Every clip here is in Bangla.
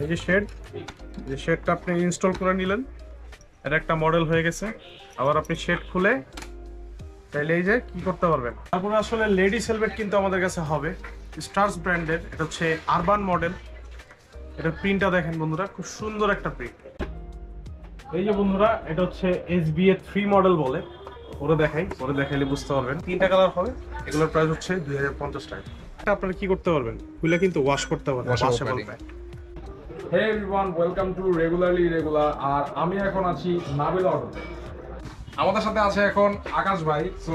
এই যে শেডটা আপনি ইনস্টল করে নিলেন, এটা একটা মডেল হয়ে গেছে। আবার আপনি শেড খুলে চাইলে এই যে কি করতে পারবেন। তারপরে আসলে লেডিস হেলমেট কিন্তু আমাদের কাছে হবে স্টার্স ব্র্যান্ডের। এটা হচ্ছে আরবান মডেল। এটার প্রিন্টটা দেখেন বন্ধুরা, খুব সুন্দর একটা প্রিন্ট। এই যে বন্ধুরা, এটা হচ্ছে SBA 3 মডেল বলে। পরে দেখাইলে বুঝতে পারবেন। 3টা কালার হবে, এগুলোর প্রাইস হচ্ছে 2050 টাকা। এটা আপনারা কি করতে পারবেন, খুলে কিন্তু ওয়াশ করতে পারবেন। Washable pad. Hey everyone, welcome to regularly regular. আর আমি এখন আছি নাবিলা অটোতে। আমাদের সাথে আছে এখন আকাশ ভাই। সো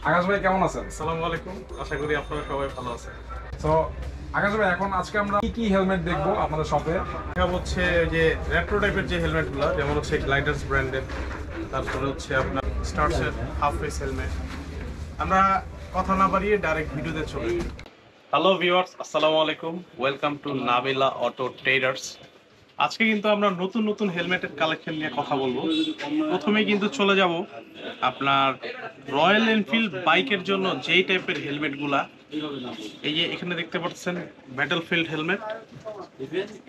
আকাশ ভাই কেমন আছেন? আসসালামু আলাইকুম, আশা করি আপনারা সবাই ভালো আছেন। সো আকাশ ভাই, এখন আজকে আমরা কি হেলমেট দেখবো আপনাদের শপে? দেখা হচ্ছে যে রেট্রো টাইপের যে হেলমেটগুলো, যেমন হচ্ছে গ্লাইডার্স ব্র্যান্ডের, তারপরে হচ্ছে আপনার স্টার্সের হাফ ফেস হেলমেট। আমরা কথা না বাড়িয়ে ডাইরেক্ট ভিডিওতে চলে যাই। হ্যালো ভিউয়ার্স, আসসালামু আলাইকুম, welcome to Nabila auto traders. আজকে কিন্তু আমরা নতুন নতুন হেলমেটের কালেকশন নিয়ে কথা বলবো। প্রথমেই কিন্তু চলে যাব আপনার রয়্যাল এনফিল্ড বাইকের জন্য যেই টাইপের হেলমেটগুলা, এই যে এখানে দেখতে পাচ্ছেন ব্যাটলফিল্ড হেলমেট।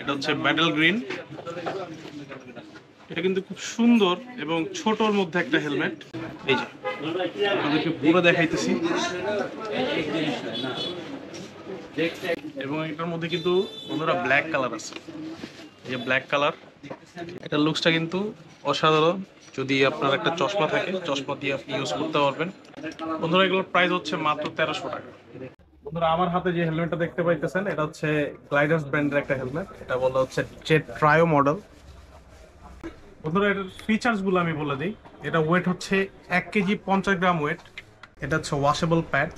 এটা হচ্ছে ব্যাটল গ্রিন। এটা কিন্তু খুব সুন্দর এবং ছোটর মধ্যে একটা হেলমেট। এই যে আপনাদেরকে পুরো দেখাইতেছি। এবং এটার মধ্যে কিন্তু বন্ধুরা ব্ল্যাক কালার আছে। এই যে ব্ল্যাক কালার, এটা লুকসটা কিন্তু অসাধারণ। যদি আপনার একটা চশমা থাকে, চশমা দিয়ে আপনি ইউজ করতে পারবেন। বন্ধুরা, এগুলোর প্রাইস হচ্ছে মাত্র 1300 টাকা। বন্ধুরা, আমার হাতে যে হেলমেটটা দেখতে পাইতেছেন, এটা হচ্ছে গ্লাইডার্স ব্র্যান্ডের একটা হেলমেট। এটা বলা হচ্ছে জেট ট্রায়ো মডেল। বন্ধুরা, এটার ফিচার্স গুলো আমি বলে দিই। এটা ওয়েট হচ্ছে 1 কেজি 50 গ্রাম ওয়েট। এটা হচ্ছে ওয়াশেবল প্যাড।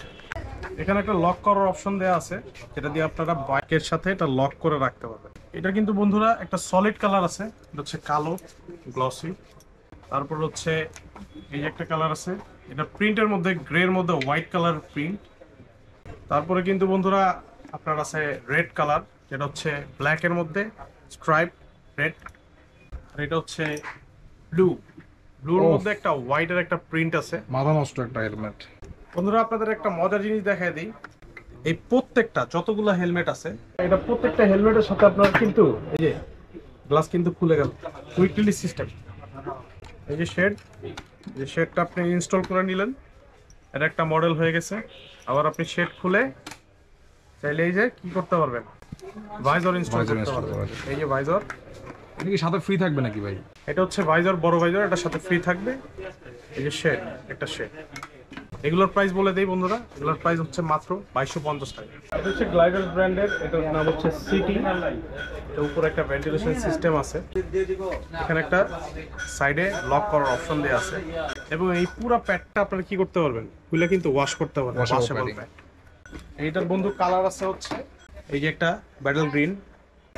এখানে একটা লক করার অপশন দেওয়া আছে, যেটা দিয়ে আপনারা বাইকের সাথে এটা লক করে রাখতে পারবেন। এটা কিন্তু বন্ধুরা একটা সলিড কালার আছে, এটা হচ্ছে কালো গ্লসি। তারপর হচ্ছে এই যে একটা কালার আছে, এটা প্রিন্টের মধ্যে গ্রের মধ্যে হোয়াইট কালার প্রিন্ট। তারপরে কিন্তু বন্ধুরা আপনার আছে রেড কালার, যেটা হচ্ছে ব্ল্যাকের মধ্যে স্ট্রাইপ রেড। আর এটা হচ্ছে ব্লুর মধ্যে একটা হোয়াইটের একটা প্রিন্ট আছে। মাথা নষ্ট একটা হেলমেট। বন্ধুরা, আপনাদের একটা মজার জিনিস দেখাই দিই। এই প্রত্যেকটা যতগুলো হেলমেট আছে, এটা প্রত্যেকটা হেলমেটের সাথে আপনার কিন্তু এই যে গ্লাস কিন্তু খুলে গেল, কুইক রিলিজ সিস্টেম। এই যে শেডটা আপনি ইনস্টল করে নিলেন, এটা একটা মডেল হয়ে গেছে। আবার আপনি শেড খুলে চাইলে এই যে কি করতে পারবেন, ভাইজর ইনস্টল করতে পারবেন। এই যে ভাইজর, এটা কি সাথে ফ্রি থাকবে নাকি ভাই? এটা হচ্ছে ভাইজর, বড় ভাইজর, এটার সাথে ফ্রি থাকবে। এই যে একটা শেড। এগুলোর প্রাইস বলে দেই বন্ধুরা, এগুলোর প্রাইস হচ্ছে মাত্র 2250 টাকা। এটা হচ্ছে গ্লাইডার ব্র্যান্ডের, এটার নাম হচ্ছে সিটি। এর উপরে একটা ভেন্টিলেশন সিস্টেম আছে, এখানে একটা সাইডে লক করার অপশন দেওয়া আছে। এবং এই পুরো প্যাডটা আপনারা কি করতে পারবেন, খুলে কিন্তু ওয়াশ করতে পারবেন। Washable pad. এইটার বন্ধু কালার আছে হচ্ছে এই যে একটা ব্যাটল গ্রিন,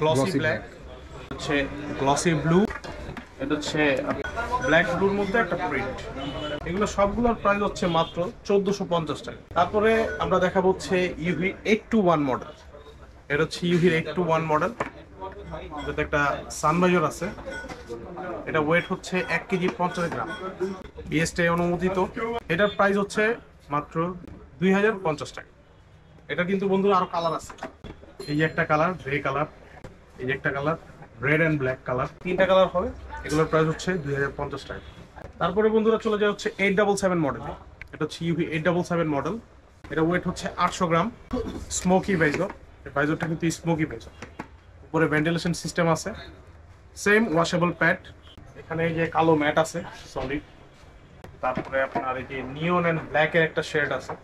গ্লসি ব্ল্যাক, হচ্ছে গ্লসি ব্লু, এটা হচ্ছে ব্ল্যাক ব্লুর মধ্যে একটা প্রিন্ট। এগুলো সবগুলোর প্রাইস হচ্ছে মাত্র 1450 টাকা। তারপরে আমরা দেখাবো হচ্ছে ইউভি 821 মডেল। এটা হচ্ছে ইউভি 821 মডেল, এটাতে একটা সানভাইজার আছে। এটা ওয়েট হচ্ছে 1 কেজি 50 গ্রাম, বিএসটিআই অনুমোদিত। এটার প্রাইস হচ্ছে মাত্র 2050 টাকা। এটা কিন্তু বন্ধুরা আরো কালার আছে। এই যে একটা কালার গ্রে কালার, এই যে একটা colour red and black colour. 3টা কালার হবে, এগুলোর প্রাইস হচ্ছে 2050 টাকা। তারপরে বন্ধুরা চলে যায় হচ্ছে 877 মডেল। এটা হচ্ছে ইউভি 877 মডেল। এটা ওয়েট হচ্ছে 800 গ্রাম, স্মোকি ভাইজর। ভাইজরটা কিন্তু স্মোকি ভাইজর। উপরে ভেন্টিলেশন সিস্টেম আছে, সেম ওয়াশেবল প্যাড। এখানে এই যে কালো ম্যাট আছে সলিড। তারপরে আপনার এই যে নিয়ন অ্যান্ড ব্ল্যাকের একটা শেড আছে।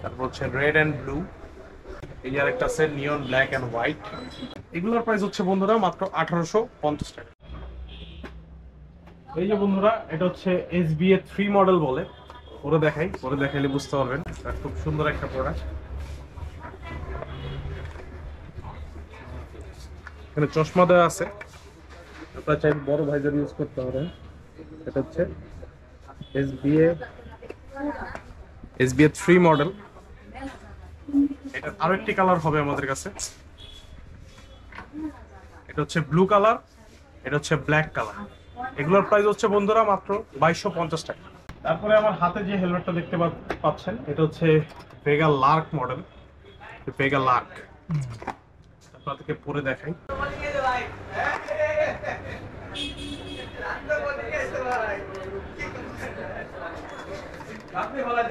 তারপর হচ্ছে রেড অ্যান্ড ব্লু। এই আর একটা আছে নিয়ন ব্ল্যাক অ্যান্ড হোয়াইট। এগুলোর প্রাইস হচ্ছে বন্ধুরা মাত্র 1850 টাকা। এই যে বন্ধুরা, এটা হচ্ছে SBA 3 মডেল বলে। পরে দেখাইলে বুঝতে পারবেন। এটা খুব সুন্দর একটা প্রোডাক্ট। এখানে চশমা দেওয়া আছে, আপনারা চাইলে বড় ভাইজার ইউজ করতে পারেন। এটা হচ্ছে SBA 3 মডেল। এটা আরো একটি কালার হবে আমাদের কাছে, এটা হচ্ছে ব্লু কালার, এটা হচ্ছে ব্ল্যাক কালার। এগুলোর প্রাইস হচ্ছে বন্ধুরা মাত্র 2250 টাকা। তারপরে আমার হাতে যে হেলমেটটা দেখতে পাচ্ছেন, এটা হচ্ছে Vega Lark model. Vega Lark আপনাদেরকে পরে দেখাই।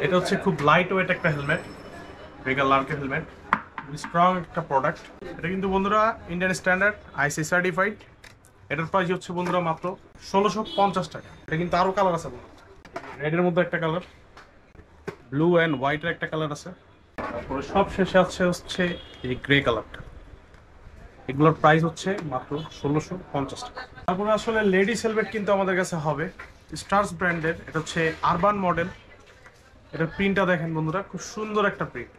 এটা হচ্ছে খুব লাইট ওয়েট একটা হেলমেট, ভেগা লার্কের হেলমেট, স্ট্রং একটা প্রোডাক্ট। এটা কিন্তু বন্ধুরা ইন্ডিয়ান স্ট্যান্ডার্ড আইসি সার্টিফাইড। এটার প্রাইস হচ্ছে বন্ধুরা মাত্র 1650 টাকা। এটা কিন্তু আরো কালার আছে বন্ধুরা, রেডের মধ্যে একটা কালার, ব্লু অ্যান্ড হোয়াইটের একটা কালার আছে, তারপরে সব শেষে হচ্ছে এই গ্রে কালারটা। এগুলোর প্রাইস হচ্ছে মাত্র 1650 টাকা। তারপরে আসলে লেডিস হেলমেট কিন্তু আমাদের কাছে হবে স্টার্স ব্র্যান্ডের। এটা হচ্ছে আরবান মডেল। এটার প্রিন্টটা দেখেন বন্ধুরা, খুব সুন্দর একটা প্রিন্ট,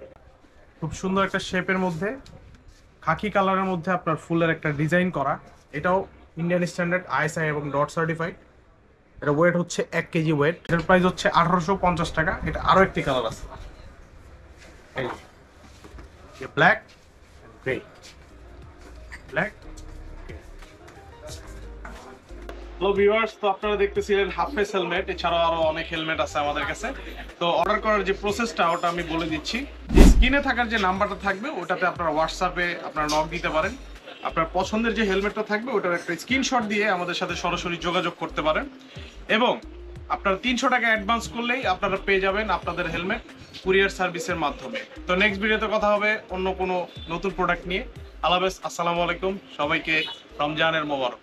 খুব সুন্দর একটা শেপের মধ্যে, খাকি কালারের মধ্যে আপনার ফুলের একটা ডিজাইন করা। এটাও ইন্ডিয়ান স্ট্যান্ডার্ড আইএসআই এবং ডট সার্টিফাইড। এটা ওয়েট হচ্ছে 1 কেজি ওয়েট। এটার প্রাইস হচ্ছে 1850 টাকা। এটা আরো একটি কালার আছে, এই যে black grey, black. Hello viewers, তো আপনারা দেখতেছিলেন হাফ ফেস হেলমেট। এছাড়াও আরো অনেক হেলমেট আছে আমাদের কাছে। তো অর্ডার করার যে প্রসেসটা ওটা আমি বলে দিচ্ছি। স্ক্রিনে থাকার যে নাম্বারটা থাকবে ওটাতে আপনারা হোয়াটসঅ্যাপে আপনারা নক দিতে পারেন। আপনার পছন্দের যে হেলমেটটা থাকবে ওটার একটা স্ক্রিনশট দিয়ে আমাদের সাথে সরাসরি যোগাযোগ করতে পারেন, এবং আপনারা 300 টাকা অ্যাডভান্স করলেই আপনারা পেয়ে যাবেন আপনাদের হেলমেট কুরিয়ার সার্ভিসের মাধ্যমে। তো নেক্সট ভিডিওতে কথা হবে অন্য কোনো নতুন প্রোডাক্ট নিয়ে। আল্লাহ হাফেজ, আসসালামু আলাইকুম, সবাইকে রমজানের মোবারক।